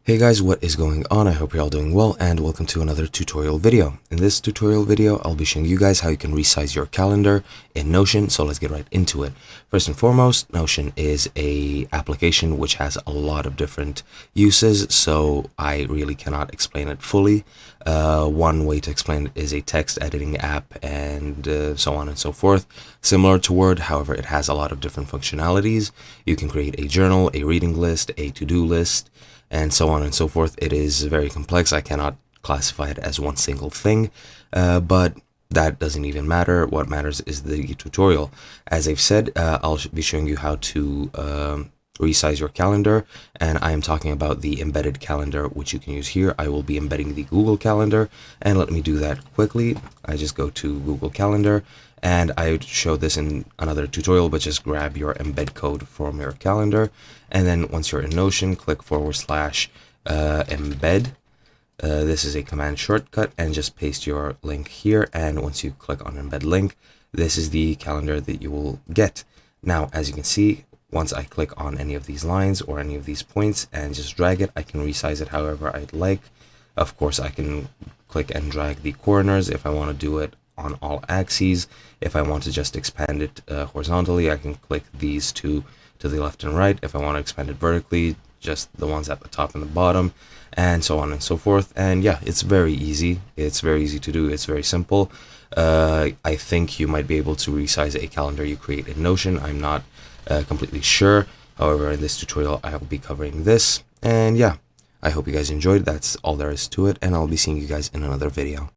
Hey guys, what is going on? I hope you're all doing well and welcome to another tutorial video. In this tutorial video, I'll be showing you guys how you can resize your calendar in Notion, so let's get right into it. First and foremost, Notion is a application which has a lot of different uses, so I really cannot explain it fully. One way to explain it is a text editing app and so on and so forth. Similar to Word, however, it has a lot of different functionalities. You can create a journal, a reading list, a to-do list, and so on and so forth. It is very complex. I cannot classify it as one single thing, but that doesn't even matter. What matters is the tutorial. As I've said, I'll be showing you how to resize your calendar, and I am talking about the embedded calendar, which you can use here. I will be embedding the Google Calendar, and let me do that quickly. I just go to Google Calendar, and I show this in another tutorial, but just grab your embed code from your calendar, and then once you're in Notion, click /embed. This is a command shortcut, and just paste your link here, and once you click on embed link, this is the calendar that you will get. Now, as you can see, once I click on any of these lines or any of these points and just drag it, I can resize it however I'd like. Of course, I can click and drag the corners if I want to do it on all axes. If I want to just expand it horizontally, I can click these two to the left and right. If I want to expand it vertically, just the ones at the top and the bottom, and so on and so forth. And yeah, it's very easy. It's very easy to do. It's very simple. I think you might be able to resize a calendar you create in Notion. I'm not completely sure. However, in this tutorial, I will be covering this. And yeah, I hope you guys enjoyed. That's all there is to it, and I'll be seeing you guys in another video.